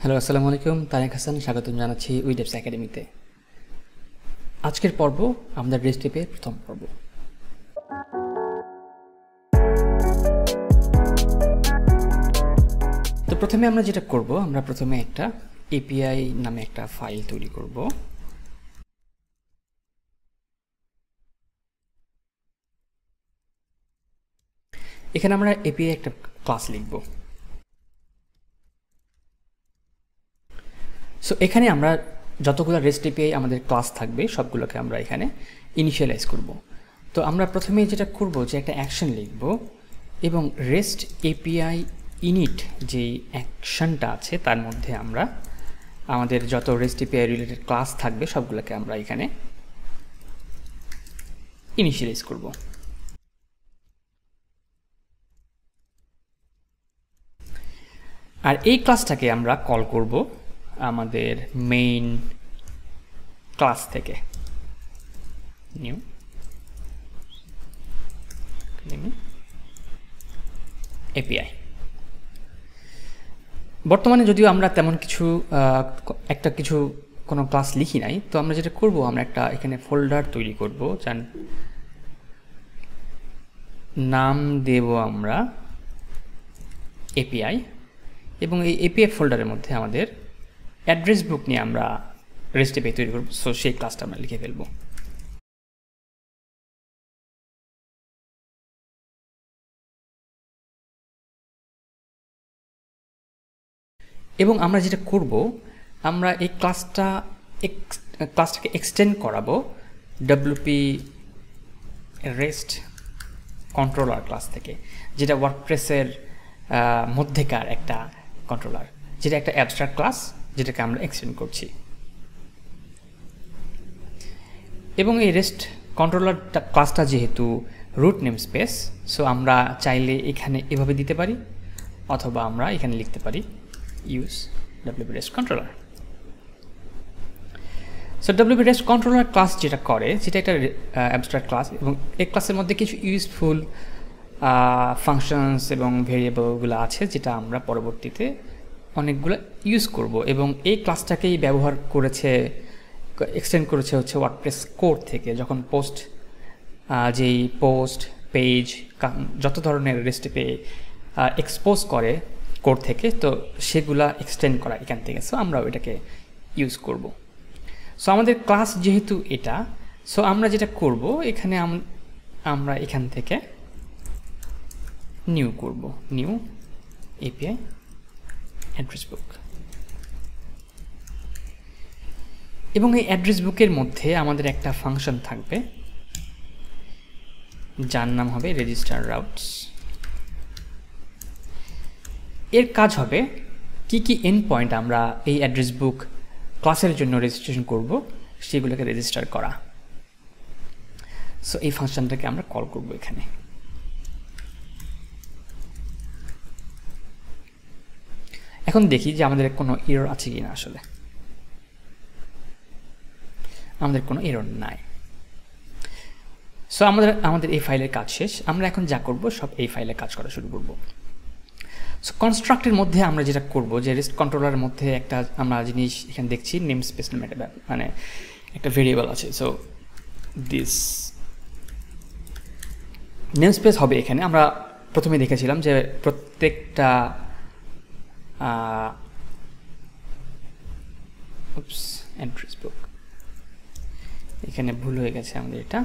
Hello, আসসালামু আলাইকুম। তারেক হাসান স্বাগতম জানাচ্ছি উইডেপস একাডেমিতে। আজকের পর্ব আমাদের রেস্ট এপের প্রথম পর্ব। তো প্রথমে আমরা যেটা করব, আমরা প্রথমে একটা এপিআই নামে একটা ফাইল তৈরি করব। এখানে আমরা এপিআই একটা ক্লাস লিখব। সো এখানে আমরা যতগুলো রেস্ট এপিআই আমাদের ক্লাস থাকবে সবগুলোকে আমরা এখানে ইনিশিয়ালাইজ করব। তো আমরা প্রথমে যেটা করব যে একটা অ্যাকশন লিখব এবং রেস্ট এপিআই ইনিট যেই অ্যাকশনটা আছে তার মধ্যে আমরা আমাদের যত রেস্ট এপিআই রিলেটেড ক্লাস থাকবে সবগুলোকে আমরা এখানে ইনিশিয়ালাইজ করব। আর এই ক্লাসটাকে আমরা কল করব আমাদের মেইন ক্লাস থেকে। New API. বর্তমানে যদিও আমরা তেমন কিছু কোনো ক্লাস লিখি নাই, তো আমরা যেটা করব আমরা একটা এখানে ফোল্ডার তৈরি করব, যার নাম দেব আমরা এপিআই, এবং এই এপিআই ফোল্ডারের মধ্যে আমাদের অ্যাড্রেস বুক নিয়ে আমরা রেস্ট এপিআই তৈরি করব। সো সেই ক্লাসটা আমরা লিখে ফেলব। এবং আমরা যেটা করব, আমরা এই ক্লাসটাকে এক্সটেন্ড করাবো ডব্লিউপি রেস্ট কন্ট্রোলার ক্লাস থেকে, যেটা ওয়ার্কপ্রেসের মধ্যেকার একটা কন্ট্রোলার, যেটা একটা অ্যাবস্ট্রাক্ট ক্লাস, যেটাকে আমরা এক্সটেন্ড করছি। এবং এই রেস্ট কন্ট্রোলার ক্লাসটা যেহেতু রুট নেম স্পেস, সো আমরা চাইলে এখানে এভাবে দিতে পারি, অথবা আমরা এখানে লিখতে পারি use WP REST controller। So WP REST controller class যেটা করে, যেটা একটা অ্যাবস্ট্রাক্ট ক্লাস, এবং এই ক্লাসের মধ্যে কিছু ইউজফুল ফাংশনস এবং ভেরিয়েবলগুলো আছে যেটা আমরা পরবর্তীতে অনেকগুলো ইউজ করব। এবং এই ক্লাসটাকেই ব্যবহার করেছে, এক্সটেন্ড করেছে হচ্ছে ওয়ার্ডপ্রেস কোর থেকে, যখন যেই পোস্ট পেজ যত ধরনের রেস্টে এক্সপোজ করে কোড থেকে, তো সেগুলা এক্সটেন্ড করা এখান থেকে। সো আমরা ওইটাকে ইউজ করব। সো আমাদের ক্লাস যেহেতু এটা, সো আমরা যেটা করব এখানে আমরা এখান থেকে নিউ করব, নিউ এপিআই অ্যাড্রেস বুক। এবং এই অ্যাড্রেস বুকের মধ্যে আমাদের একটা ফাংশন থাকবে যার নাম হবে রেজিস্টার রাউটস। এর কাজ হবে কি কি এন্ড পয়েন্ট আমরা এই অ্যাড্রেস বুক ক্লাসের জন্য রেজিস্ট্রেশন করব সেগুলোকে রেজিস্টার করা। সো এই ফাংশনটাকে আমরা কল করব এখানে। এখন দেখি যে আমাদের কোনো এরর আছে কিনা। আসলে আমাদের কোনো এরর নাই। সো আমাদের এই ফাইলের কাজ শেষ। আমরা এখন যা করব সব এই ফাইলে কাজ করা শুরু করব। সো কনস্ট্রাক্টের মধ্যে আমরা যেটা করব, যে রেস্ট কন্ট্রোলারের মধ্যে একটা আমরা জিনিস এখানে দেখছি, নেম স্পেস নামে মানে একটা ভেরিয়েবল আছে। সো দিস নেম স্পেস হবে এখানে। আমরা প্রথমে দেখেছিলাম যে প্রত্যেকটা অ্যাড্রেস বুক, এখানে ভুল হয়ে গেছে আমাদের এটা।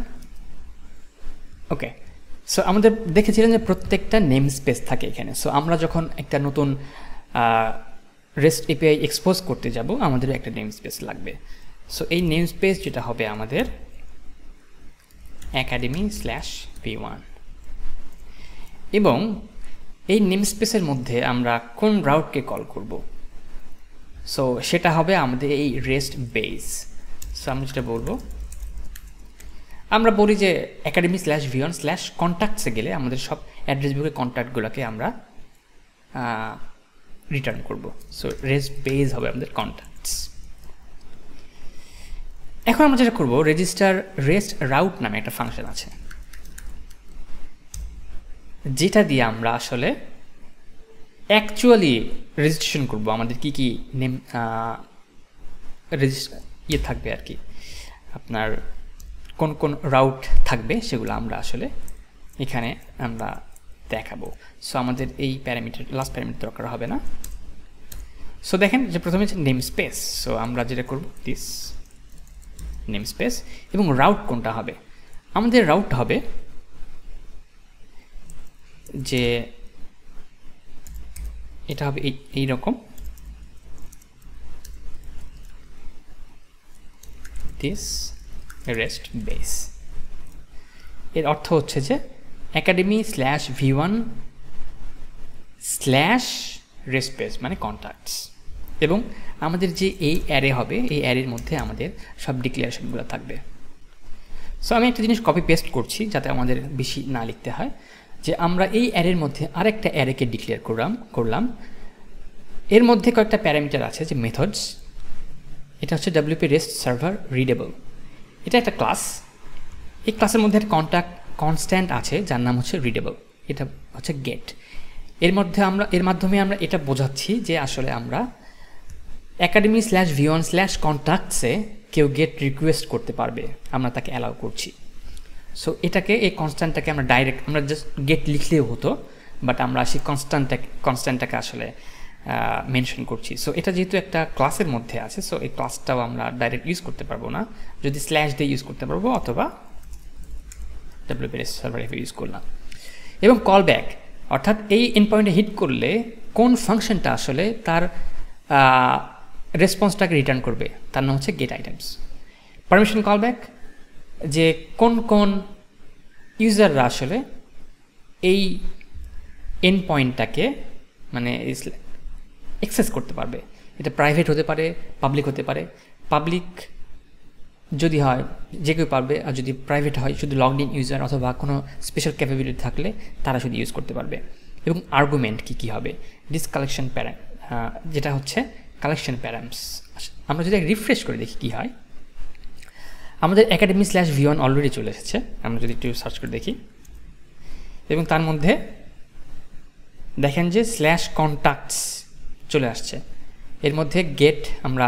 ওকে, সো আমাদের দেখেছিলেন যে প্রত্যেকটা নেম স্পেস থাকে এখানে। সো আমরা যখন একটা নতুন রেস্ট এপিআই এক্সপোজ করতে যাব, আমাদের একটা নেম স্পেস লাগবে। সো এই নেম স্পেস যেটা হবে আমাদের academy/v1, এবং এই নেম স্পেসের মধ্যে আমরা কোন রাউটকে কল করব, সো সেটা হবে আমাদের এই রেস্ট বেস। সো আমরা যেটা বলবো, আমরা বলি যে academy/v1/contacts-এ গেলে আমাদের সব অ্যাড্রেস বুকের কন্ট্যাক্টগুলোকে আমরা রিটার্ন করব। সো রেস্ট বেস হবে আমাদের কন্ট্যাক্টস। এখন আমরা যেটা করব, রেজিস্টার রেস্ট রাউট নামে একটা ফাংশন আছে, যেটা দিয়ে আমরা আসলে অ্যাকচুয়ালি রেজিস্ট্রেশন করব, আমাদের কি কি নেম থাকবে আর কি, আপনার কোন কোন রাউট থাকবে সেগুলো আমরা আসলে এখানে আমরা দেখাবো। সো আমাদের এই প্যারামিটার লাস্ট প্যারামিটার দরকার হবে না। সো দেখেন যে প্রথমে হচ্ছে নেম স্পেস। সো আমরা যেটা করব দিস নেম স্পেস, এবং রাউট কোনটা হবে, আমাদের রাউট হবে যে এটা হবে এই রকম, দিস রেস্ট বেস। এর অর্থ হচ্ছে যে academy/v1/rest base মানে কন্ট্যাক্টস, এবং আমাদের যে এই অ্যারে হবে এই অ্যারের মধ্যে আমাদের সব ডিক্লারেশনগুলো থাকবে। সো আমি একটা জিনিস কপি পেস্ট করছি যাতে আমাদের বেশি না লিখতে হয়, যে আমরা এই অ্যারের মধ্যে আরেকটা অ্যারেকে ডিক্লেয়ার করলাম। এর মধ্যে কয়েকটা প্যারামিটার আছে যে মেথডস, এটা হচ্ছে WP REST সার্ভার রিডেবল, এটা একটা ক্লাস। এই ক্লাসের মধ্যে একটা কনস্ট্যান্ট আছে যার নাম হচ্ছে রিডেবল, এটা হচ্ছে গেট। এর মাধ্যমে আমরা এটা বোঝাচ্ছি যে আসলে আমরা academy/v1/contacts-এ কেউ গেট রিকোয়েস্ট করতে পারবে, আমরা তাকে অ্যালাউ করছি। সো এটাকে এই কনস্ট্যান্টটাকে আমরা ডাইরেক্ট আমরা জাস্ট গেট লিখলেও হতো, বাট আমরা সেই কনস্ট্যান্টটাকে আসলে মেনশন করছি। সো এটা যেহেতু একটা ক্লাসের মধ্যে আছে, সো এই ক্লাসটাও আমরা ডাইরেক্ট ইউজ করতে পারবো না, যদি স্ল্যাশ দিয়ে ইউজ করতে পারবো অথবা WP REST সার্ভার ইউজ করলাম। এবং কল ব্যাক, অর্থাৎ এই এন্ড পয়েন্টে হিট করলে কোন ফাংশনটা আসলে তার রেসপন্সটাকে রিটার্ন করবে, তার নাম হচ্ছে get items. Permission call back, যে কোন কোন ইউজাররা আসলে এই এন্ড পয়েন্টটাকে মানে অ্যাক্সেস করতে পারবে। এটা প্রাইভেট হতে পারে, পাবলিক হতে পারে। পাবলিক যদি হয় যে কেউ পারবে, আর যদি প্রাইভেট হয় শুধু লগড ইন ইউজার অথবা কোনো স্পেশাল ক্যাপাবিলিটি থাকলে তারা শুধু ইউজ করতে পারবে। এবং আর্গুমেন্ট কী হবে, ডিস কালেকশন প্যারাম, যেটা হচ্ছে কালেকশন প্যারামস। আমরা যদি রিফ্রেশ করে দেখি কী হয়, আমাদের academy/v1 অলরেডি চলে এসেছে। আমরা যদি একটু সার্চ করে দেখি, এবং তার মধ্যে দেখেন যে /contacts চলে আসছে। এর মধ্যে গেট আমরা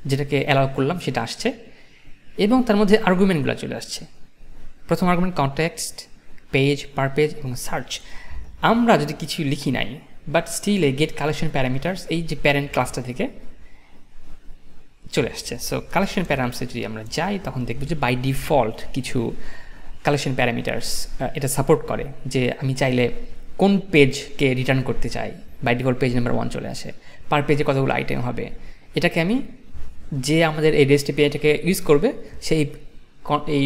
যেটাকে অ্যালাউ করলাম সেটা আসছে, এবং তার মধ্যে আর্গুমেন্টগুলো চলে আসছে। প্রথম argument context, page, per page এবং সার্চ। আমরা যদি কিছু লিখি নাই, বাট স্টিল এই গেট কালেকশন প্যারামিটার্স এই যে প্যারেন্ট ক্লাসটা থেকে চলে আসছে। সো কালেকশন প্যারামিটার্সে যদি আমরা যাই তখন দেখব যে বাই ডিফল্ট কিছু কালেকশন প্যারামিটার্স এটা সাপোর্ট করে, যে আমি চাইলে কোন পেজকে রিটার্ন করতে চাই, বাই ডিফল্ট পেজ নাম্বার 1 চলে আসে। পার পেজে কতগুলো আইটেম হবে, এটাকে আমি যে আমাদের এই রেস্ট এপিআইটাকে ইউজ করবে সেই এই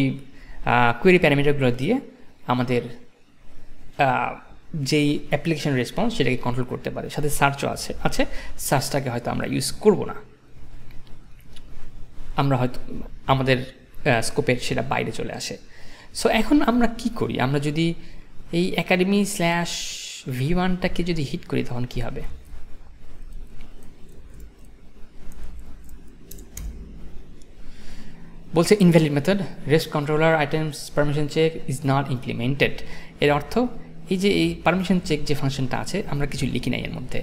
কোয়েরি প্যারামিটারগুলো দিয়ে আমাদের যেই অ্যাপ্লিকেশন রেসপন্স সেটাকে কন্ট্রোল করতে পারে। সাথে সার্চও আছে, সার্চটাকে হয়তো আমরা ইউজ করব না, আমরা হয়তো আমাদের স্কোপের সেটা বাইরে চলে আসে। সো এখন আমরা কি করি, আমরা যদি এই academy/v1টাকে যদি হিট করি তখন কি হবে? বলছে invalid method, rest controller items permission check is not implemented. এর অর্থ এই যে এই পারমিশন চেক যে ফাংশনটা আছে আমরা কিছু লিখি নাই, এর মধ্যে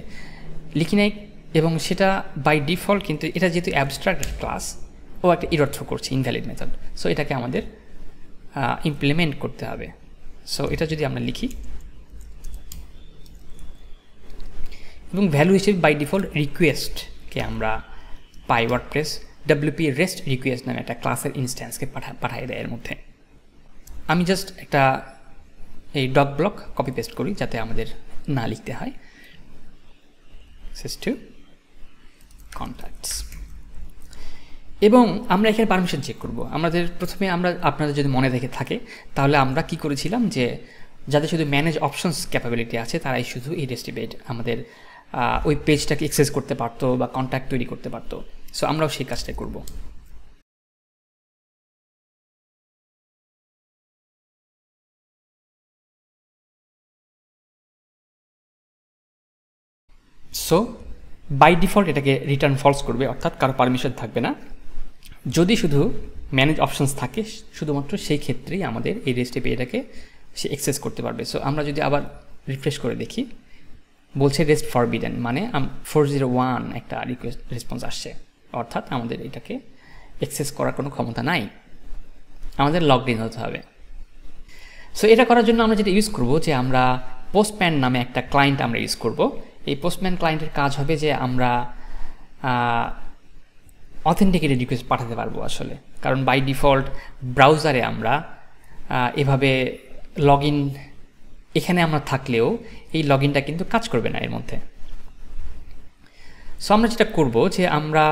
লিখি নাই, এবং সেটা বাই ডিফল্ট কিন্তু এটা যেহেতু অ্যাবস্ট্রাক্ট ক্লাস ও একটা এরর থ্রো করছে ইনভ্যালিড মেথড। সো এটাকে আমাদের ইমপ্লিমেন্ট করতে হবে। সো এটা যদি আমরা লিখি এবং ভ্যালু হিসেবে বাই ডিফল্ট রিকোয়েস্টকে আমরা পাই ওয়ার্ডপ্রেস WP REST রিকোয়েস্ট নামে একটা ক্লাসের ইনস্ট্যান্সকে পাঠাই দেয়। এর মধ্যে আমি জাস্ট একটা এই ডক ব্লক কপি পেস্ট করি যাতে আমাদের না লিখতে হয়, access to contacts। এবং আমরা এখানে পারমিশন চেক করব। আমাদের প্রথমে আপনাদের যদি মনে থাকে তাহলে আমরা কি করেছিলাম যে যাদের শুধু ম্যানেজ অপশনস ক্যাপাবিলিটি আছে তারাই শুধু এই রেস্ট এপিআই আমাদের ওই পেজটাকে অ্যাক্সেস করতে পারতো বা কন্ট্যাক্ট তৈরি করতে পারতো। সো আমরাও সেই কাজটাই করব। সো বাই ডিফল্ট এটাকে রিটার্ন ফলস করবে, অর্থাৎ কারো পারমিশন থাকবে না। যদি শুধু ম্যানেজ অপশনস থাকে শুধুমাত্র সেই ক্ষেত্রেই আমাদের এই রেস্ট এপিআইটাকে সে অ্যাক্সেস করতে পারবে। সো আমরা যদি আবার রিফ্রেশ করে দেখি, বলছে রেস্ট ফরবিডেন, মানে 401 একটা রিকোয়েস্ট রেসপন্স আসছে, অর্থাৎ আমাদের এটাকে অ্যাক্সেস করার কোনো ক্ষমতা নাই, আমাদের লগড ইন হতে হবে। সো এটা করার জন্য আমরা যেটা ইউজ করব, যে আমরা পোস্টম্যান নামে একটা ক্লায়েন্ট আমরা ইউজ করব। এই পোস্টম্যান ক্লায়েন্টের কাজ হবে যে আমরা অথেন্টিকেটেড রিকোয়েস্ট পাঠাতে পারবো আসলে, কারণ বাই ডিফল্ট ব্রাউজারে আমরা এভাবে লগ ইন, এখানে আমরা থাকলেও এই লগ ইনটা কিন্তু কাজ করবে না এর মধ্যে। সো আমরা যেটা করব, যে আমরা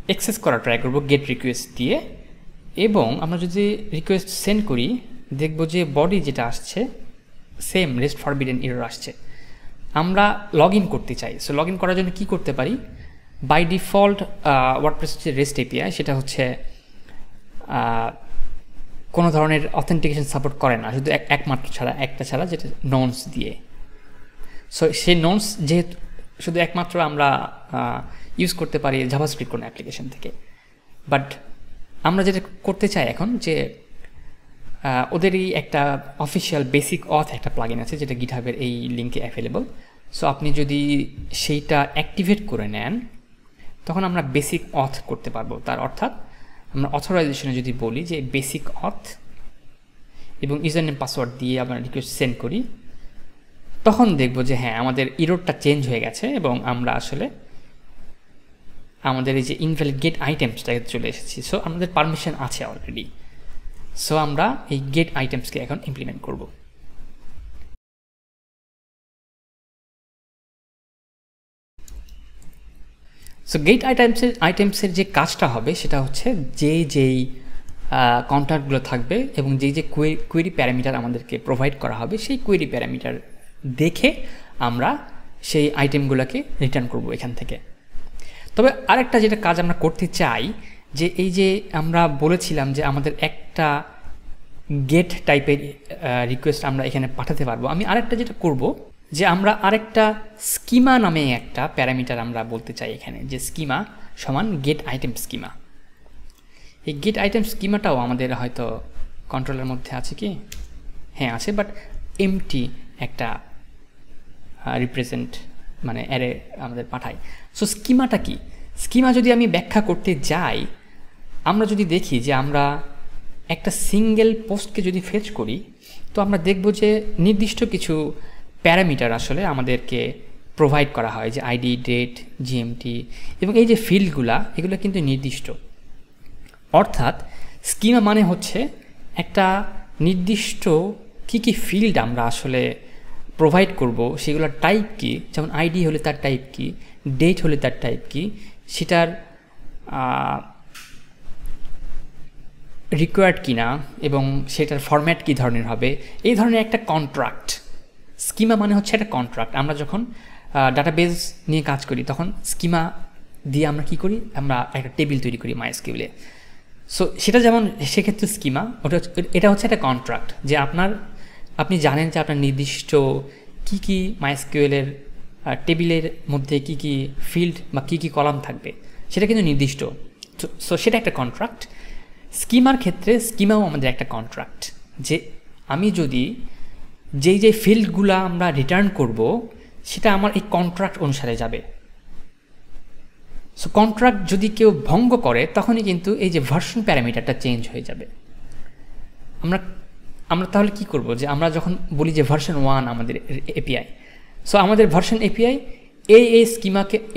অ্যাক্সেস করা ট্রাই করব গেট রিকোয়েস্ট দিয়ে, এবং আমরা যদি রিকোয়েস্ট সেন্ড করি দেখব যে বডি যেটা আসছে সেম রেস্ট ফরবিডেন এরর আসছে। আমরা লগ ইন করতে চাই, সো লগ ইন করার জন্য কী করতে পারি, বাই ডিফল্ট ওয়ার্ডপ্রেস যে রেস্ট এপিআই সেটা হচ্ছে কোনো ধরনের অথেন্টিকেশন সাপোর্ট করে না, শুধু একমাত্র ছাড়া একটা ছাড়া, যেটা ননস দিয়ে। সো সেই ননস যেহেতু শুধু একমাত্র আমরা ইউজ করতে পারি জাভাস্ক্রিপ্ট কোনো অ্যাপ্লিকেশন থেকে, বাট আমরা যেটা করতে চাই এখন, যে ওদেরই একটা অফিসিয়াল বেসিক অথ একটা প্লাগইন আছে যেটা গিটহাবের এই লিঙ্কে অ্যাভেলেবল। সো আপনি যদি সেইটা অ্যাক্টিভেট করে নেন তখন আমরা বেসিক অথ করতে পারবো। তার অর্থাৎ আমরা অথরাইজেশনে যদি বলি যে বেসিক অথ এবং ইউজার নেম পাসওয়ার্ড দিয়ে আমরা রিকোয়েস্ট সেন্ড করি, তখন দেখব যে হ্যাঁ আমাদের ইরোরটা চেঞ্জ হয়ে গেছে এবং আমরা আসলে আমাদের এই যে ইনভ্যালিড গেট আইটেমসটাকে চলে এসেছি। সো আমাদের পারমিশন আছে অলরেডি, সো আমরা এই গেট আইটেমসকে এখন ইমপ্লিমেন্ট করব। সো গেট আইটেমসের যে কাজটা হবে সেটা হচ্ছে যেই কন্ট্যাক্টগুলো থাকবে এবং যে কোয়েরি প্যারামিটার আমাদেরকে প্রোভাইড করা হবে সেই কোয়েরি প্যারামিটার দেখে আমরা সেই আইটেমগুলোকে রিটার্ন করব এখান থেকে। তবে আরেকটা যেটা কাজ আমরা করতে চাই, যে এই যে আমরা বলেছিলাম যে আমাদের একটা গেট টাইপের রিকোয়েস্ট আমরা এখানে পাঠাতে পারবো, আমি আরেকটা যেটা করব, যে আমরা আরেকটা স্কিমা নামে একটা প্যারামিটার আমরা বলতে চাই এখানে, যে স্কিমা সমান গেট আইটেম স্কিমা। এই গেট আইটেম স্কিমাটাও আমাদের হয়তো কন্ট্রোলের মধ্যে আছে কি, হ্যাঁ আছে, বাট এমটি একটা রিপ্রেজেন্ট মানে অ্যারে আমাদের পাঠায়। সো স্কিমাটা কি, স্কিমা যদি আমি ব্যাখ্যা করতে যাই, আমরা যদি দেখি যে আমরা একটা সিঙ্গেল পোস্টকে যদি ফেচ করি, তো আমরা দেখব যে নির্দিষ্ট কিছু প্যারামিটার আসলে আমাদেরকে প্রোভাইড করা হয়, যে আইডি, ডেট, জিএমটি এবং এই যে ফিল্ডগুলা, এগুলো কিন্তু নির্দিষ্ট। অর্থাৎ স্কিমা মানে হচ্ছে একটা নির্দিষ্ট কি ফিল্ড আমরা আসলে প্রোভাইড করব, সেগুলোর টাইপ কি, যেমন আইডি হলে তার টাইপ কি, ডেট হলে তার টাইপ কি, সেটার রিকোয়ার্ড কিনা এবং সেটার ফরম্যাট কী ধরনের হবে, এই ধরনের একটা কন্ট্রাক্ট। স্কিমা মানে হচ্ছে একটা কন্ট্রাক্ট। আমরা যখন ডাটাবেজ নিয়ে কাজ করি তখন স্কিমা দিয়ে আমরা কি করি, আমরা একটা টেবিল তৈরি করি মাইএসকিউএলে। সো সেটা যেমন সেক্ষেত্রে স্কিমা, এটা হচ্ছে একটা কন্ট্রাক্ট, যে আপনি জানেন যে আপনার নির্দিষ্ট কি মাইএসকিউএলের টেবিলের মধ্যে কি ফিল্ড বা কি কলাম থাকবে, সেটা কিন্তু নির্দিষ্ট। সো সেটা একটা কন্ট্রাক্ট। স্কিমার ক্ষেত্রে স্কিমাও আমাদের একটা কন্ট্রাক্ট, যে আমি যদি যেই ফিল্ডগুলো আমরা রিটার্ন করব সেটা আমার এই কন্ট্রাক্ট অনুসারে যাবে। সো কন্ট্রাক্ট যদি কেউ ভঙ্গ করে তখনই কিন্তু এই যে ভার্সন প্যারামিটারটা চেঞ্জ হয়ে যাবে। আমরা তাহলে কি করব, যে আমরা যখন বলি যে ভার্সন 1 আমাদের এপিআই, সো আমাদের ভার্সন এপিআই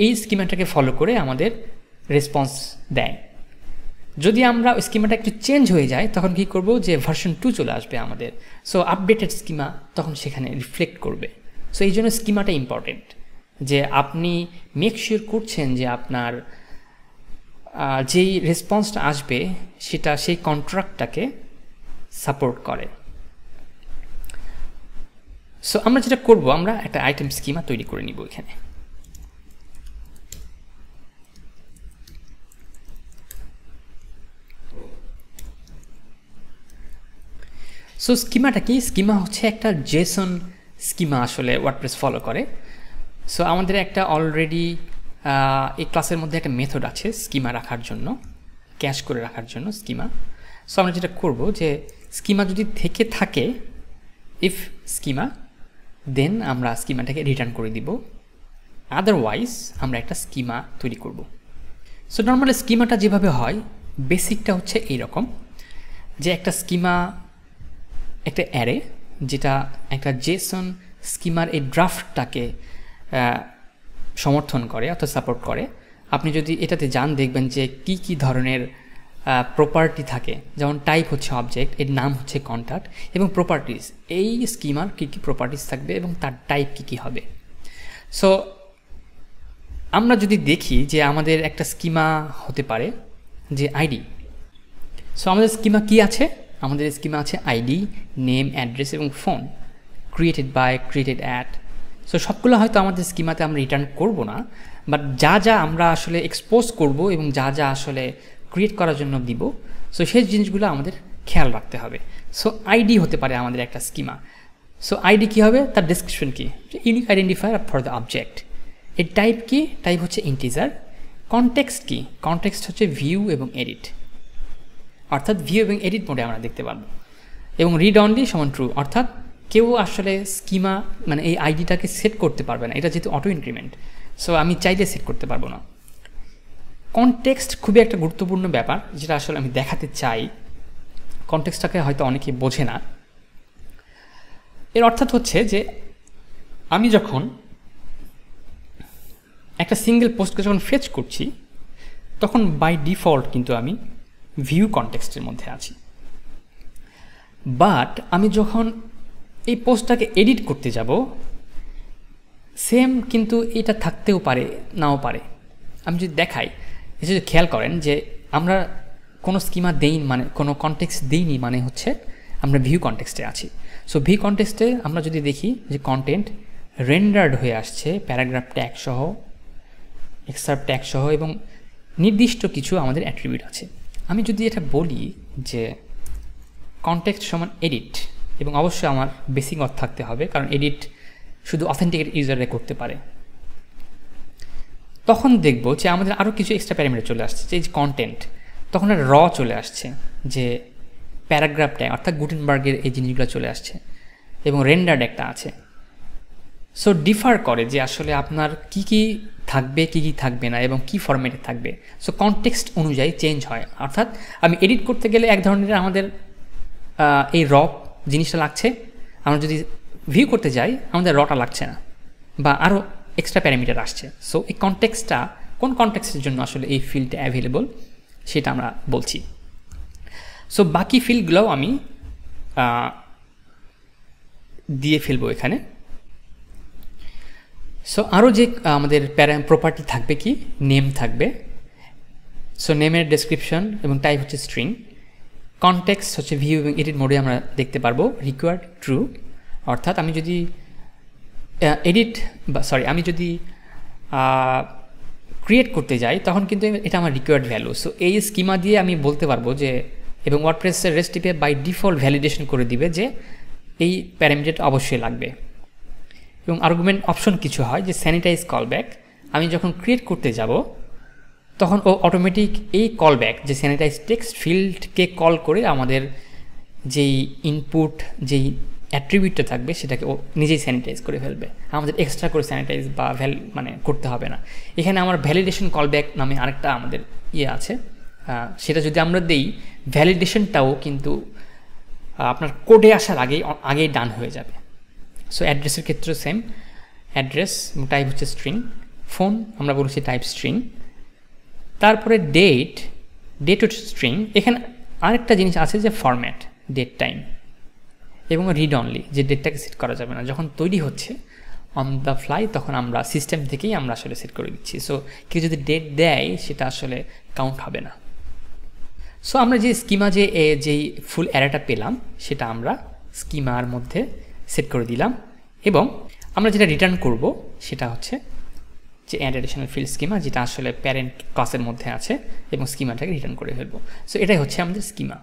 এই স্কিমাটাকে ফলো করে আমাদের রেসপন্স দেয়। যদি আমরা ওই স্কিমাটা একটু চেঞ্জ হয়ে যায় তখন কি করব, যে ভার্সন 2 চলে আসবে আমাদের। সো আপডেটেড স্কিমা তখন সেখানে রিফ্লেক্ট করবে। সো এই জন্য স্কিমাটা ইম্পর্টেন্ট, যে আপনি মেক শিওর করছেন যে আপনার যেই রেসপন্সটা আসবে সেটা সেই কন্ট্রাক্টটাকে সাপোর্ট করে। সো আমরা যেটা করব, আমরা একটা আইটেম স্কিমা তৈরি করে নিব এখানে। সো স্কিমাটা কি, স্কিমা হচ্ছে একটা জেসন স্কিমা আসলে ওয়ার্ডপ্রেস ফলো করে। সো আমাদের একটা অলরেডি এই ক্লাসের মধ্যে একটা মেথড আছে স্কিমা রাখার জন্য, ক্যাশ করে রাখার জন্য স্কিমা। সো আমরা যেটা করব, যে স্কিমা যদি থেকে থাকে, ইফ স্কিমা দেন আমরা স্কিমাটাকে রিটার্ন করে দিব, আদারওয়াইজ আমরা একটা স্কিমা তৈরি করব। সো নর্মালি স্কিমাটা যেভাবে হয় বেসিকটা হচ্ছে এইরকম, যে একটা স্কিমা একটা অ্যারে যেটা একটা জেসন স্কিমার এই ড্রাফটটাকে সমর্থন করে অর্থাৎ সাপোর্ট করে। আপনি যদি এটাতে যান দেখবেন যে কি কি ধরনের প্রপার্টি থাকে, যেমন টাইপ হচ্ছে অবজেক্ট, এর নাম হচ্ছে কন্ট্যাক্ট, এবং প্রপার্টিজ, এই স্কিমার কী কী প্রপার্টিজ থাকবে এবং তার টাইপ কী কী হবে। সো আমরা যদি দেখি যে আমাদের একটা স্কিমা হতে পারে যে আইডি। সো আমাদের স্কিমা কি আছে? আমাদের স্কিমা আছে আইডি, নেম, অ্যাড্রেস এবং phone, created by, created at. So সবগুলো হয়তো আমাদের স্কিমাতে আমরা রিটার্ন করব না, বাট যা যা আমরা আসলে এক্সপোজ করব এবং যা যা আসলে ক্রিয়েট করার জন্য দিব, সো সেই জিনিসগুলো আমাদের খেয়াল রাখতে হবে। সো আইডি হতে পারে আমাদের একটা স্কিমা। সো আইডি কী হবে? তার ডেসক্রিপশন কি? Unique identifier for the object. এর টাইপ কি? টাইপ হচ্ছে ইন্টিজার। কনটেক্সট কি? কনটেক্সট হচ্ছে ভিউ এবং এডিট, অর্থাৎ ভিউ এবং এডিট মোডে আমরা দেখতে পারবো। এবং রিড অনলি সমান ট্রু, অর্থাৎ কেউ আসলে স্কিমা মানে এই আইডিটাকে সেট করতে পারবে না, এটা যেহেতু অটো ইনক্রিমেন্ট, সো আমি চাইলে সেট করতে পারবো না। কনটেক্সট খুবই একটা গুরুত্বপূর্ণ ব্যাপার, যেটা আসলে আমি দেখাতে চাই। কনটেক্সটটাকে হয়তো অনেকে বোঝে না। এর অর্থাৎ হচ্ছে যে আমি যখন একটা সিঙ্গেল পোস্টকে যখন ফেচ করছি, তখন বাই ডিফল্ট কিন্তু আমি ভিউ কনটেক্সটের মধ্যে আছি। বাট আমি যখন এই পোস্টটাকে এডিট করতে যাব, সেম কিন্তু এটা থাকতেও পারে নাও পারে। আমি যদি দেখাই, যদি খেয়াল করেন যে আমরা কোনো স্কিমা দেই মানে কোনো কনটেক্সট দিইনি মানে হচ্ছে আমরা ভিউ কনটেক্সটে আছি। সো ভিউ কনটেক্সটে আমরা যদি দেখি যে কন্টেন্ট রেন্ডার্ড হয়ে আসছে প্যারাগ্রাফ ট্যাগ সহ, এক্সার্প ট্যাগ সহ, এবং নির্দিষ্ট কিছু আমাদের অ্যাট্রিবিউট আছে। আমি যদি এটা বলি যে কনটেক্সট সমান এডিট, এবং অবশ্যই আমার বেসিক অথ থাকতে হবে, কারণ এডিট শুধু অথেন্টিকেট ইউজারে করতে পারে, তখন দেখব যে আমাদের আরও কিছু এক্সট্রা প্যারামিটার চলে আসছে। যে কন্টেন্ট তখন র চলে আসছে, যে প্যারাগ্রাফ ট্যাগ অর্থাৎ গুটেনবার্গের এই জিনিসগুলো চলে আসছে, এবং রেন্ডার্ড একটা আছে। সো ডিফার করে যে আসলে আপনার কি কি থাকবে, কি কি থাকবে না, এবং কি ফরম্যাটে থাকবে। সো কনটেক্সট অনুযায়ী চেঞ্জ হয়, অর্থাৎ আমি এডিট করতে গেলে এক ধরনের আমাদের এই র জিনিসটা লাগছে, আমরা যদি ভিউ করতে যাই আমাদের রটা লাগছে না, বা আরও এক্সট্রা প্যারামিটার আসছে। সো এই কনটেক্সটটা কোন কনটেক্সটের জন্য আসলে এই ফিল্ডটা অ্যাভেলেবল সেটা আমরা বলছি। সো বাকি ফিল্ডগুলোও আমি দিয়ে ফেলবো এখানে। সো আরও যে আমাদের প্রপার্টি থাকবে কি, নেম থাকবে। সো নেমের ডেসক্রিপশন এবং টাইপ হচ্ছে স্ট্রিং। কনটেক্সট হচ্ছে ভিউ এবং এডিট মোডে আমরা দেখতে পারবো রিকোয়ার্ড ট্রু, অর্থাৎ আমি যদি আমি যদি ক্রিয়েট করতে যাই তখন কিন্তু এটা আমার রিকোয়ার্ড ভ্যালু। সো এই স্কিমা দিয়ে আমি বলতে পারবো যে, এবং ওয়ার্ডপ্রেসের রেস্টিপে বাই ডিফল্ট ভ্যালিডেশন করে দিবে যে এই প্যারামিটারটা অবশ্যই লাগবে। এবং আর্গুমেন্ট অপশন কিছু হয় যে স্যানিটাইজ কলব্যাক, আমি যখন ক্রিয়েট করতে যাব তখন ও অটোমেটিক এই কলব্যাক যে স্যানিটাইজ টেক্সট ফিল্ডকে কল করে আমাদের যেই ইনপুট যেই অ্যাট্রিবিউটটা থাকবে সেটাকে ও নিজেই স্যানিটাইজ করে ফেলবে, আমাদের এক্সট্রা করে স্যানিটাইজ বা মানে করতে হবে না। এখানে আমার ভ্যালিডেশন কলব্যাক নামে আরেকটা আমাদের আছে, সেটা যদি আমরা দেই ভ্যালিডেশনটাও কিন্তু আপনার কোডে আসার আগেই ডান হয়ে যাবে। সো অ্যাড্রেসের ক্ষেত্রে সেম, অ্যাড্রেস টাইপ হচ্ছে স্ট্রিং, ফোন আমরা বলছি টাইপ স্ট্রিং, তারপরে ডেট হচ্ছে স্ট্রিং। এখানে আরেকটা জিনিস আছে যে ফরম্যাট, ডেট টাইম, এবং রিড অনলি, যে ডেটটাকে সেট করা যাবে না, যখন তৈরি হচ্ছে অন দ্য ফ্লাই তখন আমরা সিস্টেম থেকেই আমরা আসলে সেট করে দিচ্ছি। সো কেউ যদি ডেট দেয় সেটা আসলে কাউন্ট হবে না। সো আমরা যে স্কিমা যেই ফুল অ্যারেটা পেলাম সেটা আমরা স্কিমার মধ্যে সেট করে দিলাম, এবং আমরা যেটা রিটার্ন করব সেটা হচ্ছে যে অ্যাড অ্যাডিশনাল ফিল্ড স্কিমা, যেটা আসলে প্যারেন্ট ক্লাসের মধ্যে আছে, এবং স্কিমাটাকে রিটার্ন করে ফেলবো। সো এটাই হচ্ছে আমাদের স্কিমা।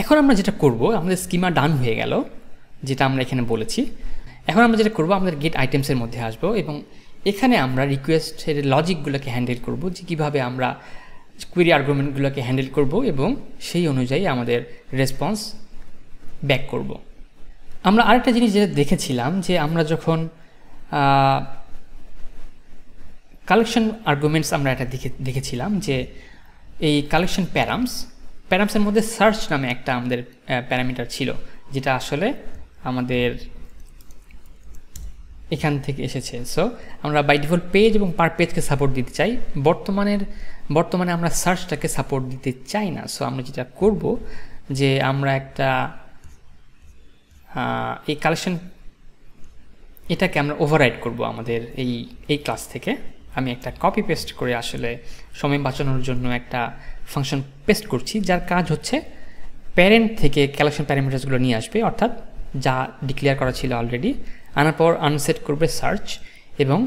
এখন আমরা যেটা করব, আমাদের স্কিমা ডান হয়ে গেল যেটা আমরা এখানে বলেছি। এখন আমরা যেটা করব, আমাদের গেট আইটেমসের মধ্যে আসবো, এবং এখানে আমরা রিকোয়েস্টের লজিকগুলোকে হ্যান্ডেল করব, যে কীভাবে আমরা কুয়েরি আর্গুমেন্টগুলোকে হ্যান্ডেল করব, এবং সেই অনুযায়ী আমাদের রেসপন্স ব্যাক করব। আমরা আরেকটা জিনিস যেটা দেখেছিলাম যে আমরা যখন কালেকশন আর্গুমেন্টস আমরা এটা দেখেছিলাম যে এই কালেকশন প্যারামসের মধ্যে সার্চ নামে একটা আমাদের প্যারামিটার ছিল, যেটা আসলে আমাদের এখান থেকে এসেছে। সো আমরা বাই ডিফল্ট পেজ এবং পার পেজকে সাপোর্ট দিতে চাই, বর্তমানে আমরা সার্চটাকে সাপোর্ট দিতে চাই না। সো আমরা যেটা করব যে আমরা একটা এই কালেকশন এটাকে আমরা ওভাররাইড করব আমাদের এই ক্লাস থেকে। আমি একটা কপি পেস্ট করে আসলে সময় বাঁচানোর জন্য একটা ফাংশন পেস্ট করছি, যার কাজ হচ্ছে প্যারেন্ট থেকে কালেকশন প্যারামিটারসগুলো নিয়ে আসবে, অর্থাৎ যা ডিক্লেয়ার করা ছিল অলরেডি, আনার পর আনসেট করবে সার্চ এবং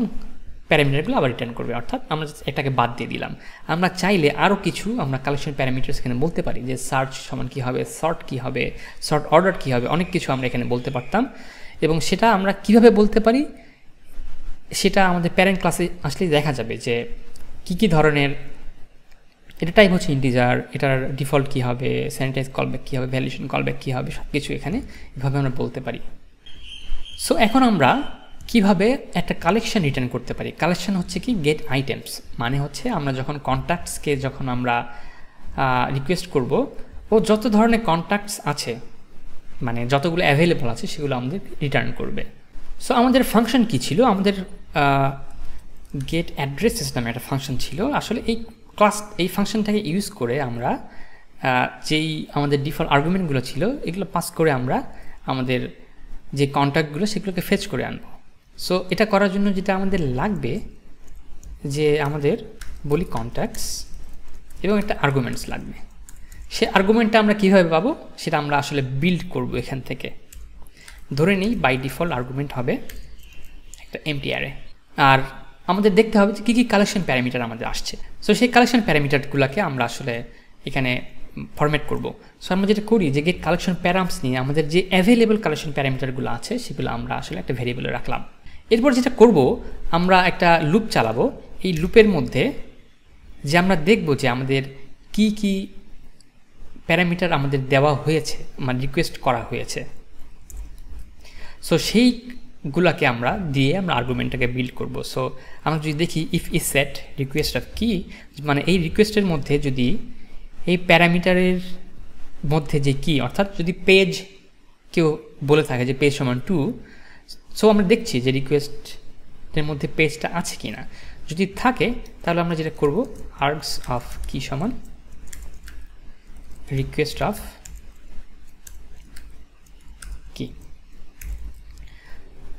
প্যারামিটারগুলো আবার রিটার্ন করবে, অর্থাৎ আমরা এটাকে বাদ দিয়ে দিলাম। আমরা চাইলে আরও কিছু আমরা কালেকশন প্যারামিটার্স এখানে বলতে পারি, যে সার্চ সমান কী হবে, সর্ট কী হবে, সর্ট অর্ডার কী হবে, অনেক কিছু আমরা এখানে বলতে পারতাম। এবং সেটা আমরা কিভাবে বলতে পারি সেটা আমাদের প্যারেন্ট ক্লাসে আসলেই দেখা যাবে যে কী ধরনের, এটা টাইপ হচ্ছে ইন্টিজার, এটার ডিফল্ট কী হবে, স্যানিটাইজ কলব্যাক কী হবে, ভ্যালিডেশন কলব্যাক কী হবে, সব কিছু এখানে এভাবে আমরা বলতে পারি। সো এখন আমরা কিভাবে একটা কালেকশন রিটার্ন করতে পারি। কালেকশন হচ্ছে কি গেট আইটেমস, মানে হচ্ছে আমরা যখন কন্ট্যাক্টসকে যখন আমরা রিকোয়েস্ট করব, ও যত ধরনের কন্ট্যাক্টস আছে, মানে যতগুলো অ্যাভেলেবল আছে সেগুলো আমাদের রিটার্ন করবে। সো আমাদের ফাংশন কি ছিল, আমাদের গেট অ্যাড্রেসেস নামে একটা ফাংশন ছিল। আসলে এই ফাংশনটাকে ইউজ করে আমরা যেই আমাদের ডিফল্ট আর্গুমেন্টগুলো ছিল এগুলো পাস করে আমরা আমাদের যে কন্ট্যাক্টগুলো সেগুলোকে ফেচ করে আনবো। সো এটা করার জন্য যেটা আমাদের লাগবে, যে আমাদের বলি কন্ট্যাক্টস এবং একটা আর্গুমেন্টস লাগবে। সে আর্গুমেন্টটা আমরা কীভাবে পাবো সেটা আমরা আসলে বিল্ড করব এখান থেকে। ধরে নিই বাই ডিফল্ট আর্গুমেন্ট হবে একটা এমটি অ্যারে, আর আমাদের দেখতে হবে যে কী কী কালেকশন প্যারামিটার আমাদের আসছে। সো সেই কালেকশন প্যারামিটারগুলোকে আমরা আসলে এখানে ফরম্যাট করব। সো আমরা যেটা করি যে গেট কালেকশন প্যারামস নিয়ে আমাদের যে অ্যাভেলেবল কালেকশন প্যারামিটারগুলো আছে সেগুলো আমরা আসলে একটা ভেরিয়েবলে রাখলাম। এরপর যেটা করব, আমরা একটা লুপ চালাবো। এই লুপের মধ্যে যে আমরা দেখব যে আমাদের কি কি প্যারামিটার আমাদের দেওয়া হয়েছে, মানে রিকোয়েস্ট করা হয়েছে। সো সেইগুলোকে আমরা দিয়ে আমরা আর্গুমেন্টটাকে বিল্ড করব। সো আমরা যদি দেখি if is set request of কি, মানে এই রিকোয়েস্টের মধ্যে যদি এই প্যারামিটারের মধ্যে যে কি, অর্থাৎ যদি পেজ কেউ বলে থাকে যে পেজ সমান 2, সো আমরা দেখছি যে রিকোয়েস্টের মধ্যে পেজটা আছে কি না। যদি থাকে তাহলে আমরা যেটা করব আর্গস অফ কি সমান রিকোয়েস্ট অফ কি।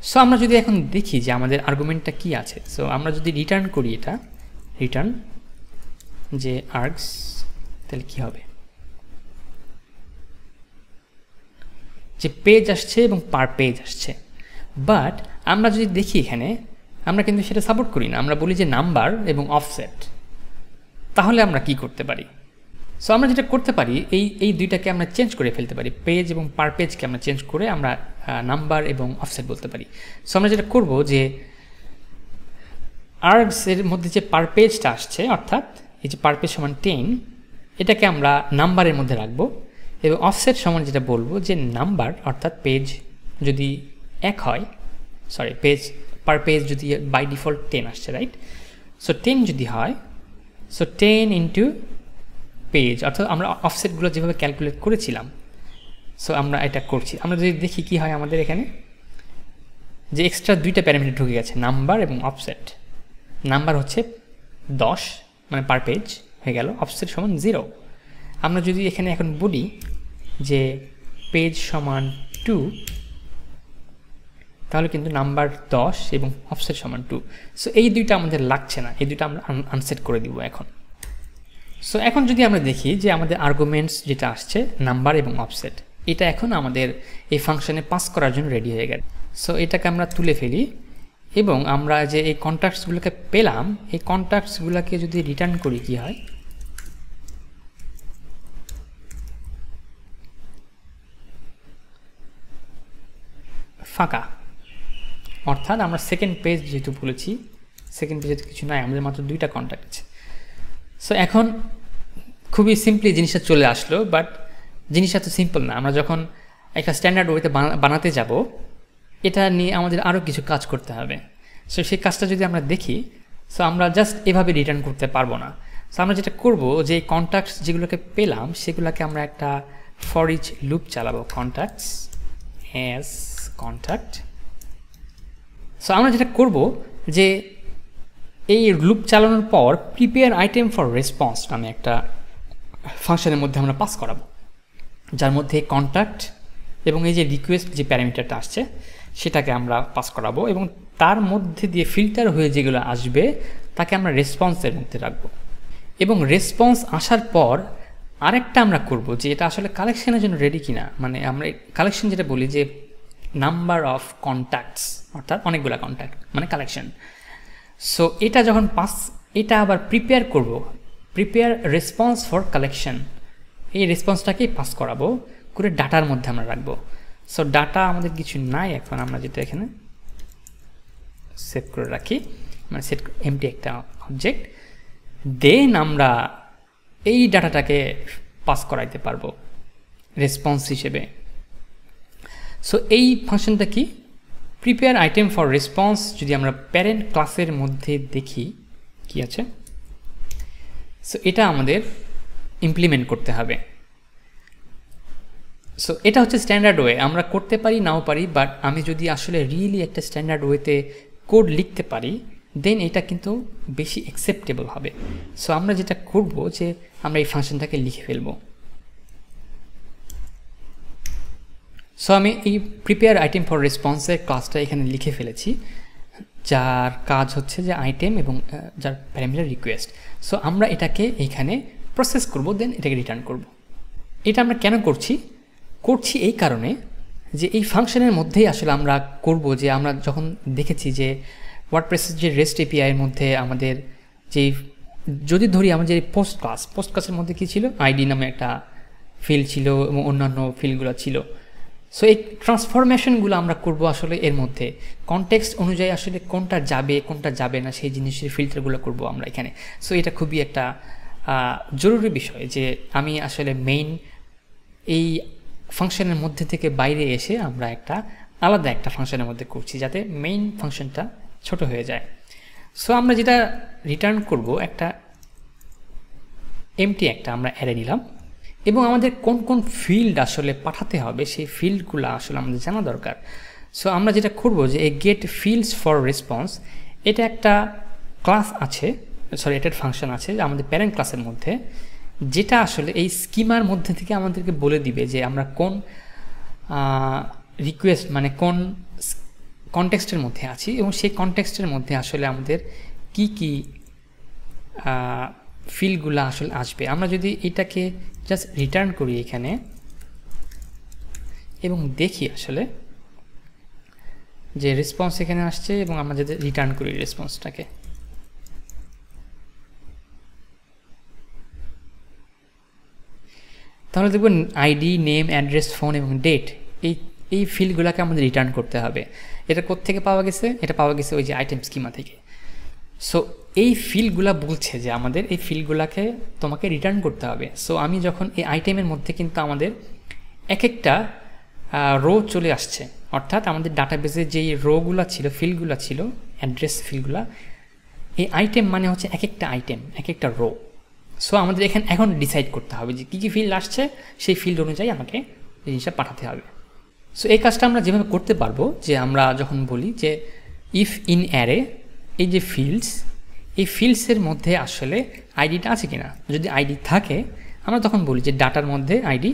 সো আমরা যদি এখন দেখি যে আমাদের আর্গুমেন্টটা কি আছে, সো আমরা যদি রিটার্ন করি, এটা রিটার্ন যে আর্গস, তাহলে কি হবে, যে পেজ আসছে এবং পার পেজ আসছে। বাট আমরা যদি দেখি এখানে, আমরা কিন্তু সেটা সাপোর্ট করি না, আমরা বলি যে নাম্বার এবং অফসেট। তাহলে আমরা কি করতে পারি? সো আমরা যেটা করতে পারি, এই দুইটাকে আমরা চেঞ্জ করে ফেলতে পারি। পেজ এবং পার পেজকে আমরা চেঞ্জ করে আমরা নাম্বার এবং অফসেট বলতে পারি। সো আমরা যেটা করব যে আর্গসের মধ্যে যে পার পেজটা আসছে, অর্থাৎ এই যে পার পেজ সমান 10, এটাকে আমরা নাম্বারের মধ্যে রাখবো, এবং অফসেট সমান যেটা বলবো যে নাম্বার, অর্থাৎ পেজ যদি 1 হয়, সরি পেজ পার পেজ যদি বাই ডিফল্ট 10 আসছে, রাইট? সো 10 যদি হয়, সো 10 ইন্টু পেজ, অর্থাৎ আমরা অফসেটগুলো যেভাবে ক্যালকুলেট করেছিলাম, সো আমরা এটা করছি। আমরা যদি দেখি কি হয় আমাদের এখানে, যে এক্সট্রা দুইটা প্যারামিটার ঢুকে গেছে, নাম্বার এবং অফসেট। নাম্বার হচ্ছে 10, মানে পার পেজ হয়ে গেল, অফসেট সমান 0। আমরা যদি এখানে এখন বলি যে পেজ সমান 2, তাহলে কিন্তু নাম্বার 10 এবং অফসেট সমান 2। সো এই দুইটা আমাদের লাগছে না, এই দুইটা আমরা আনসেট করে দিব এখন। সো এখন যদি আমরা দেখি যে আমাদের আর্গুমেন্টস যেটা আসছে নাম্বার এবং অফসেট, এটা এখন আমাদের এই ফাংশনে পাস করার জন্য রেডি হয়ে গেছে। সো এটাকে আমরা তুলে ফেলি, এবং আমরা যে এই কন্ট্যাক্টসগুলোকে পেলাম, এই কন্ট্যাক্টসগুলোকে যদি রিটার্ন করি কি হয়, ফাঁকা। অর্থাৎ আমরা সেকেন্ড পেজ যেহেতু বলেছি, সেকেন্ড পেজে কিছু নাই, আমাদের মাত্র দুইটা কন্ট্যাক্ট আছে। সো এখন খুবই সিম্পলি জিনিসটা চলে আসলো, বাট জিনিসটা তো সিম্পল না। আমরা যখন একটা স্ট্যান্ডার্ড ওয়েতে বানাতে যাব, এটা নিয়ে আমাদের আরও কিছু কাজ করতে হবে। সো সেই কাজটা যদি আমরা দেখি, সো আমরা জাস্ট এভাবে রিটার্ন করতে পারবো না। সো আমরা যেটা করব, যে কন্ট্যাক্টস যেগুলোকে পেলাম সেগুলোকে আমরা একটা ফর ইচ লুপ চালাবো, কন্ট্যাক্টস অ্যাজ কন্ট্যাক্ট। সো আমরা যেটা করব, যে এই লুপ চালানোর পর প্রিপেয়ার আইটেম ফর রেসপন্স নামে একটা ফাংশনের মধ্যে আমরা পাস করাবো, যার মধ্যে কন্ট্যাক্ট এবং এই যে রিকোয়েস্ট যে প্যারামিটারটা আসছে সেটাকে আমরা পাস করাবো, এবং তার মধ্যে দিয়ে ফিল্টার হয়ে যেগুলো আসবে তাকে আমরা রেসপন্সের মধ্যে রাখবো। এবং রেসপন্স আসার পর আরেকটা আমরা করব, যে এটা আসলে কালেকশনের জন্য রেডি কিনা, মানে আমরা কালেকশন যেটা বলি যে নাম্বার অফ কন্ট্যাক্টস, অর্থাৎ অনেকগুলো কন্ট্যাক্ট মানে কালেকশন। সো এটা যখন এটা আবার প্রিপেয়ার করব, প্রিপেয়ার রেসপন্স ফর কালেকশন, এই রেসপন্সটাকেই পাস করাবো করে ডাটার মধ্যে আমরা রাখবো। সো ডাটা আমাদের কিছু নাই এখন, আমরা যেটা এখানে সেভ করে রাখি, মানে সেট এমটি একটা অবজেক্ট, দেন আমরা এই ডাটাটাকে পাস করাইতে পারবো রেসপন্স হিসেবে। সো এই ফাংশনটা কি, প্রিপেয়ার আইটেম ফর রেসপন্স। যদি আমরা প্যারেন্ট ক্লাসের মধ্যে দেখি কি আছে, সো এটা আমাদের ইমপ্লিমেন্ট করতে হবে। সো এটা হচ্ছে স্ট্যান্ডার্ড ওয়ে, আমরা করতে পারি নাও পারি, বাট আমি যদি আসলে রিয়েলি একটা স্ট্যান্ডার্ড ওয়েতে কোড লিখতে পারি দেন এটা কিন্তু বেশি অ্যাকসেপ্টেবল হবে। সো আমরা যেটা করব, যে আমরা এই ফাংশনটাকে লিখে ফেলবো। সো আমি এই প্রিপেয়ার আইটেম ফর রেসপন্সের ক্লাসটা এখানে লিখে ফেলেছি, যার কাজ হচ্ছে যে আইটেম এবং যার প্যারামিটার রিকোয়েস্ট। সো আমরা এটাকে এইখানে প্রসেস করব, দেন এটাকে রিটার্ন করব। এটা আমরা কেন করছি এই কারণে যে এই ফাংশনের মধ্যেই আসলে আমরা করব, যে আমরা যখন দেখেছি যে ওয়ার্ডপ্রেসের যে রেস্ট এপিআই এর মধ্যে আমাদের যে, যদি ধরি আমাদের পোস্ট ক্লাসের মধ্যে কী ছিল, আইডি নামে একটা ফিল্ড ছিল এবং অন্যান্য ফিল্ডগুলো ছিল। সো এই ট্রান্সফরমেশনগুলো আমরা করব আসলে এর মধ্যে কনটেক্সট অনুযায়ী আসলে কোনটা যাবে না সেই জিনিসের ফিল্টারগুলো করব আমরা এখানে। সো এটা খুবই একটা জরুরি বিষয়, যে আমি আসলে মেইন এই ফাংশনের মধ্যে থেকে বাইরে এসে আমরা একটা আলাদা একটা ফাংশনের মধ্যে করছি, যাতে মেইন ফাংশনটা ছোট হয়ে যায়। সো আমরা যেটা রিটার্ন করব, একটা এমটি একটা আমরা অ্যারে নিলাম, এবং আমাদের কোন কোন ফিল্ড আসলে পাঠাতে হবে সেই ফিল্ডগুলো আসলে আমাদের জানা দরকার। সো আমরা যেটা করব, যে এই গেট ফিল্ডস ফর রেসপন্স, এটা একটা ক্লাস আছে, এটা ফাংশন আছে আমাদের প্যারেন্ট ক্লাসের মধ্যে, যেটা আসলে এই স্কিমার মধ্যে থেকে আমাদেরকে বলে দিবে যে আমরা কোন রিকোয়েস্ট মানে কোন কনটেক্সটের মধ্যে আছি, এবং সেই কনটেক্সটের মধ্যে আসলে আমাদের কি কি ফিল্ডগুলো আসলে আসবে। আমরা যদি এটাকে জাস্ট রিটার্ন করি এখানে এবং দেখি আসলে যে রেসপন্স এখানে আসছে, এবং আমরা যদি রিটার্ন করি রেসপন্সটাকে, তাহলে দেখবেন আইডি, নেম, অ্যাড্রেস, ফোন এবং ডেট, এই ফিল্ডগুলোকে আমাদের রিটার্ন করতে হবে। এটা কোত্থেকে পাওয়া গেছে? এটা পাওয়া গেছে ওই যে আইটেম স্কিমা থেকে। সো এই ফিল্ডগুলো বলছে যে আমাদের এই ফিল্ডগুলোকে তোমাকে রিটার্ন করতে হবে। সো আমি যখন এই আইটেমের মধ্যে কিন্তু আমাদের এক একটা রো চলে আসছে, অর্থাৎ আমাদের ডাটাবেসে যেই রোগুলো ছিল, ফিল্ডগুলো ছিল, অ্যাড্রেস ফিল্ডগুলো, এই আইটেম মানে হচ্ছে এক একটা আইটেম, এক একটা রো। সো আমাদের এখন ডিসাইড করতে হবে যে কী কী ফিল্ড আসছে, সেই ফিল্ড অনুযায়ী আমাকে জিনিসটা পাঠাতে হবে। সো এই কাজটা আমরা যেভাবে করতে পারবো, যে আমরা যখন বলি যে ইফ ইন অ্যারে, এই যে ফিল্ডস, এই ফিল্ডসের মধ্যে আসলে আইডিটা আছে কিনা, যদি আইডি থাকে আমরা তখন বলি যে ডাটার মধ্যে আইডি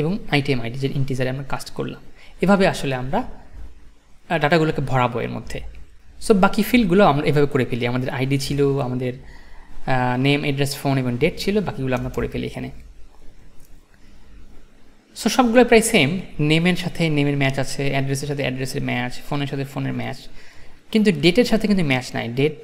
এবং আইটেম আইডি, যে ইন্টিজারে আমরা কাস্ট করলাম, এভাবে আসলে আমরা ডাটাগুলোকে ভরাবো এর মধ্যে। সো বাকি ফিল্ডগুলো আমরা এভাবে করে ফেলি, আমাদের আইডি ছিল, আমাদের নেম, অ্যাড্রেস, ফোন এবং ডেট ছিল, বাকিগুলো আমরা করে ফেলি এখানে। সো সবগুলো প্রায় সেম, নেমের সাথে নেমের ম্যাচ আছে, অ্যাড্রেসের সাথে অ্যাড্রেসের ম্যাচ, ফোনের সাথে ফোনের ম্যাচ, কিন্তু ডেটের সাথে কিন্তু ম্যাচ নাই। ডেট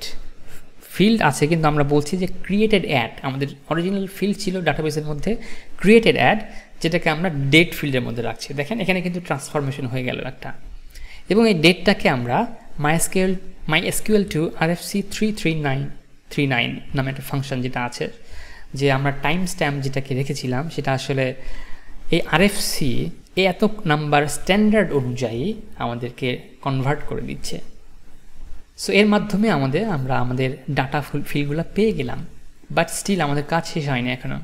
ফিল্ড আছে, কিন্তু আমরা বলছি যে ক্রিয়েটেড অ্যাড, আমাদের অরিজিনাল ফিল্ড ছিল ডাটাবেসের মধ্যে ক্রিয়েটেড অ্যাড, যেটাকে আমরা ডেট ফিল্ডের মধ্যে রাখছি। দেখেন এখানে কিন্তু ট্রান্সফরমেশন হয়ে গেল একটা, এবং এই ডেটটাকে আমরা MySQL to RFC 339 নামে একটা ফাংশন যেটা আছে, যে আমরা টাইম স্ট্যাম্প যেটাকে রেখেছিলাম সেটা আসলে এই RFC এই এত নাম্বার স্ট্যান্ডার্ড অনুযায়ী আমাদেরকে কনভার্ট করে দিচ্ছে। সো এর মাধ্যমে আমরা আমাদের ডাটা ফিল্ডগুলো পেয়ে গেলাম, বাট স্টিল আমাদের কাজ শেষ হয়নি এখনও।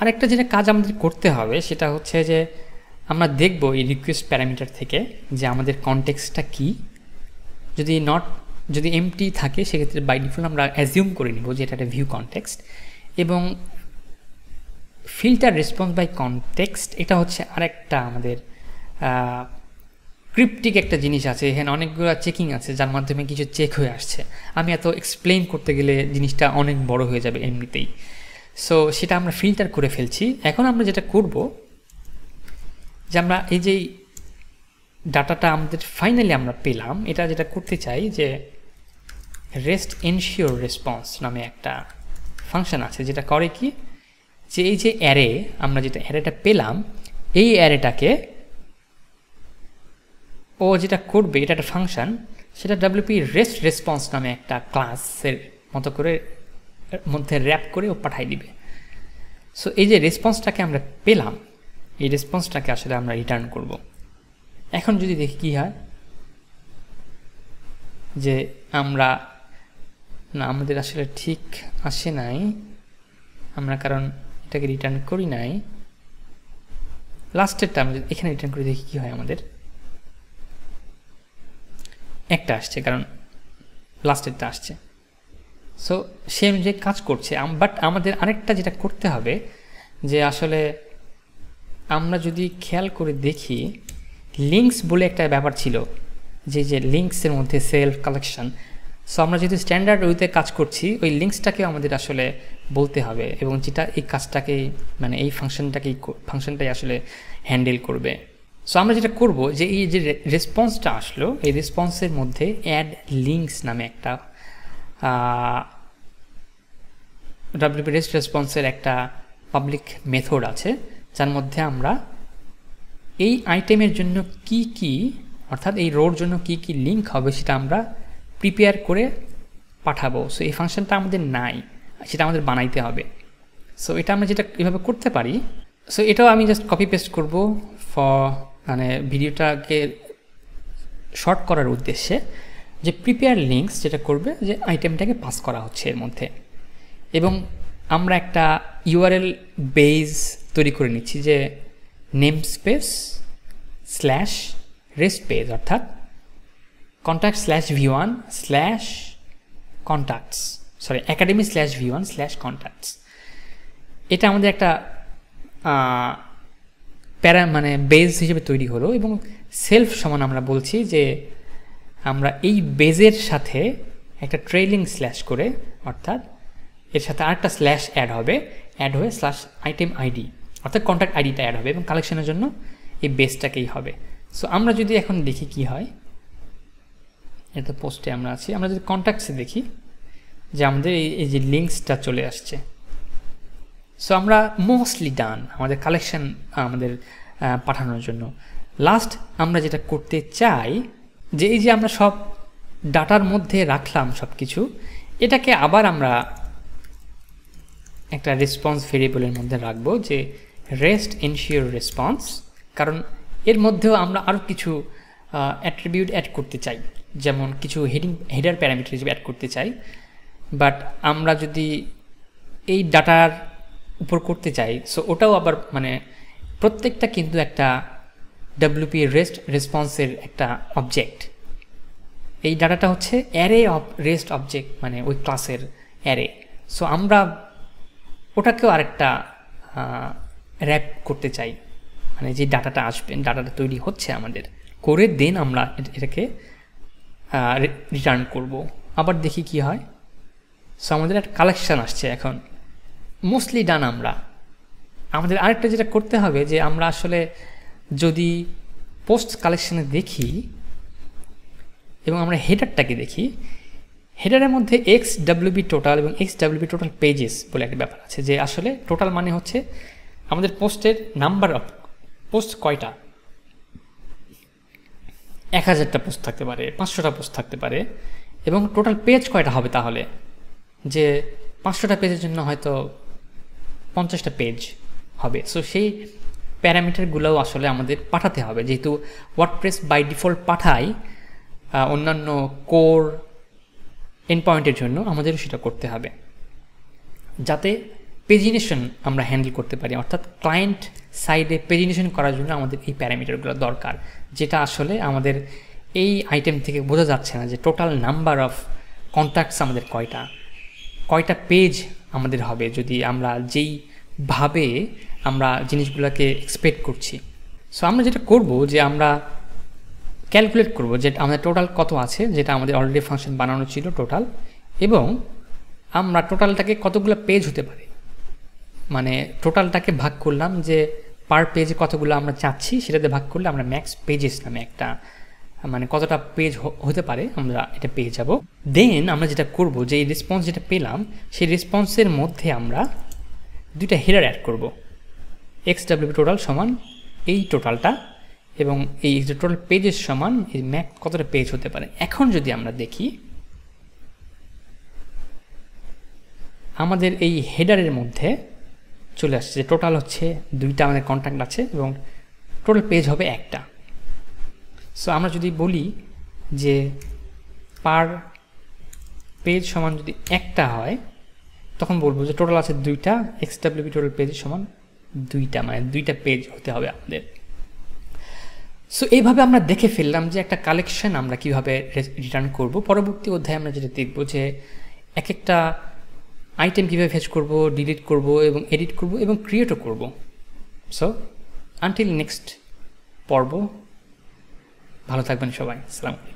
আরেকটা যেটা কাজ আমাদের করতে হবে সেটা হচ্ছে যে আমরা দেখব এই রিকোয়েস্ট প্যারামিটার থেকে যে আমাদের কনটেক্সটটা কী। যদি এমটি থাকে সেক্ষেত্রে বাই ডিফল্ট আমরা অ্যাজিউম করে নিব যে এটা একটা ভিউ কনটেক্সট। এবং ফিল্টার রেসপন্স বাই কনটেক্সট এটা হচ্ছে আরেকটা আমাদের ক্রিপ্টিক একটা জিনিস আছে। এখানে অনেকগুলো চেকিং আছে যার মাধ্যমে কিছু চেক হয়ে আসছে। আমি এত এক্সপ্লেইন করতে গেলে জিনিসটা অনেক বড় হয়ে যাবে এমনিতেই। সো সেটা আমরা ফিল্টার করে ফেলছি। এখন আমরা যেটা করব যে আমরা এই যে ডাটাটা আমাদের ফাইনালি আমরা পেলাম, এটা যেটা করতে চাই যে রেস্ট এনশিওর রেসপন্স নামে একটা ফাংশন আছে যেটা করে কি, যে এই যে অ্যারে আমরা যেটা অ্যারেটা পেলাম এই অ্যারেটাকে ও যেটা করবে, এটা একটা ফাংশন, সেটা ডাব্লিউপি রেস্ট রেসপন্স নামে একটা ক্লাসের মতো করে মধ্যে র্যাপ করে ও পাঠাই দিবে। সো এই যে রেসপন্সটাকে আমরা পেলাম, এই রেসপন্সটাকে আসলে আমরা রিটার্ন করব। এখন যদি দেখি কি হয়, যে আমাদের আসলে ঠিক আসে নাই, আমরা কারণ এটাকে রিটার্ন করি নাই। লাস্টেরটা আমরা এখানে রিটার্ন করে দেখি কি হয়, আমাদের একটা আসছে কারণ লাস্টেরটা আসছে। সো সে অনুযায়ী কাজ করছে। বাট আমাদের আরেকটা যেটা করতে হবে যে আসলে আমরা যদি খেয়াল করে দেখি, লিঙ্কস বলে একটা ব্যাপার ছিল, যে লিঙ্কসের মধ্যে সেলফ কালেকশন। সো আমরা যেহেতু স্ট্যান্ডার্ড ওয়েতে কাজ করছি, ওই লিঙ্কসটাকে আমাদের আসলে বলতে হবে এবং যেটা এই কাজটাকে মানে এই ফাংশনটাই আসলে হ্যান্ডেল করবে। সো আমরা যেটা করব যে এই যে রেসপন্সটা আসলো, এই রেসপন্সের মধ্যে অ্যাড লিঙ্কস নামে একটা ডাব্লিউপি রেস্ট রেসপন্সের একটা পাবলিক মেথড আছে, যার মধ্যে আমরা এই আইটেমের জন্য কি অর্থাৎ এই রোর জন্য কি লিঙ্ক হবে সেটা আমরা প্রিপেয়ার করে পাঠাবো। সো এই ফাংশনটা আমাদের নাই, সেটা আমাদের বানাইতে হবে। সো এটা আমরা যেটা এভাবে করতে পারি, সো এটাও আমি জাস্ট কপি পেস্ট করবো মানে ভিডিওটাকে শর্ট করার উদ্দেশ্যে, যে প্রিপেয়ার লিঙ্কস যেটা করবে যে আইটেমটাকে পাস করা হচ্ছে এর মধ্যে, এবং আমরা একটা ইউআরএল বেস তৈরি করে নিচ্ছি যে name space slash rest page, অর্থাৎ contact/v1/contacts এটা আমাদের একটা মানে বেজ হিসেবে তৈরি হলো। এবং সেলফ সমান আমরা বলছি যে আমরা এই বেজের সাথে একটা ট্রেইলিং স্ল্যাশ করে, অর্থাৎ এর সাথে আরেকটা স্ল্যাশ অ্যাড হয়ে স্ল্যাশ আইটেম আইডি অর্থাৎ কন্ট্যাক্ট আইডিটা অ্যাড হবে এবং কালেকশনের জন্য এই বেসটাকেই হবে। সো আমরা যদি এখন দেখি কি হয়, এটা পোস্টে আমরা আছি, আমরা যদি কন্ট্যাক্টসে দেখি যে আমাদের এই যে লিঙ্কসটা চলে আসছে। সো আমরা মোস্টলি ডান আমাদের কালেকশন আমাদের পাঠানোর জন্য। লাস্ট আমরা যেটা করতে চাই যে এই যে আমরা সব ডাটার মধ্যে রাখলাম সব কিছু, এটাকে আবার আমরা একটা রেসপন্স ভেরিয়েবলের মধ্যে রাখবো যে রেস্ট এনশিওর রেসপন্স, কারণ এর মধ্যেও আমরা আরও কিছু অ্যাট্রিবিউট অ্যাড করতে চাই, যেমন কিছু হেডার প্যারামিটার হিসেবে অ্যাড করতে চাই। বাট আমরা যদি এই ডাটার উপর করতে চাই, সো ওটাও আবার মানে প্রত্যেকটা কিন্তু একটা ডাব্লিউপি রেস্ট রেসপন্সের একটা অবজেক্ট। এই ডাটাটা হচ্ছে অ্যারে অফ রেস্ট অবজেক্ট, মানে ওই ক্লাসের অ্যারে। সো আমরা ওটাকেও আরেকটা র্যাপ করতে চাই, মানে যে ডাটাটা আসবে, ডাটাটা তৈরি হচ্ছে আমাদের করে দেন আমরা এটাকে রিটার্ন করব। আবার দেখি কি হয়। সো আমাদের একটা কালেকশান আসছে এখন, মোস্টলি ডান। আমাদের আরেকটা যেটা করতে হবে যে আমরা আসলে যদি পোস্ট কালেকশানে দেখি এবং আমরা হেডারটাকে দেখি, হেডারের মধ্যে XWB টোটাল এবং XWB টোটাল পেজেস বলে একটা ব্যাপার আছে, যে আসলে টোটাল মানে হচ্ছে আমাদের পোস্টের নাম্বার অফ পোস্ট কয়টা, 1000টা পোস্ট থাকতে পারে, 500টা পোস্ট থাকতে পারে, এবং টোটাল পেজ কয়টা হবে, তাহলে যে 500টা পেজের জন্য হয়তো 50টা পেজ হবে। সো সেই প্যারামিটারগুলোও আসলে আমাদের পাঠাতে হবে, যেহেতু ওয়ার্ডপ্রেস বাই ডিফল্ট পাঠায় অন্যান্য কোর এন্ড পয়েন্টের জন্য আমাদেরও সেটা করতে হবে, যাতে পেজিনেশন আমরা হ্যান্ডেল করতে পারি। অর্থাৎ ক্লায়েন্ট সাইডে পেজিনেশন করার জন্য আমাদের এই প্যারামিটারগুলো দরকার, যেটা আসলে আমাদের এই আইটেম থেকে বোঝা যাচ্ছে না যে টোটাল নাম্বার অফ কন্ট্যাক্টস আমাদের কয়টা পেজ আমাদের হবে যদি আমরা যেইভাবে আমরা জিনিসগুলোকে এক্সপেক্ট করছি। সো আমরা যেটা করব যে আমরা ক্যালকুলেট করব যে আমাদের টোটাল কত আছে, যেটা আমাদের অলরেডি ফাংশন বানানো ছিল টোটাল, এবং আমরা টোটালটাকে কতগুলো পেজ হতে পারে, মানে টোটালটাকে ভাগ করলাম যে পার পেজে কতগুলো আমরা চাচ্ছি, সেটাতে ভাগ করলে আমরা ম্যাক্স পেজেস নামে একটা মানে কতটা পেজ হতে পারে আমরা এটা পেয়ে যাব। দেন আমরা যেটা করব যে এই রেসপন্স যেটা পেলাম সেই রেসপন্সের মধ্যে আমরা দুইটা হেডার অ্যাড করব, XWP টোটাল সমান এই টোটালটা, এবং এই টোটাল পেজের সমান এই ম্যাক্স কতটা পেজ হতে পারে। এখন যদি আমরা দেখি আমাদের এই হেডারের মধ্যে চলে আসছে যে টোটাল হচ্ছে 2টা আমাদের কন্ট্যাক্ট আছে এবং টোটাল পেজ হবে 1টা। সো আমরা যদি বলি যে পার পেজ সমান যদি 1টা হয়, তখন বলবো যে টোটাল আছে 2টা, XWP টোটাল পেজ সমান 2টা, মানে 2টা পেজ হতে হবে আমাদের। সো এইভাবে আমরা দেখে ফেললাম যে একটা কালেকশন আমরা কিভাবে রিটার্ন করব। পরবর্তী অধ্যায়ে আমরা যেটা দেখব যে এক একটা আইটেম কীভাবে ফেচ করব, ডিলিট করব এবং এডিট করব এবং ক্রিয়েটও করব। সো আনটিল নেক্সট পর্ব, ভালো থাকবেন সবাই, আসসালামু আলাইকুম।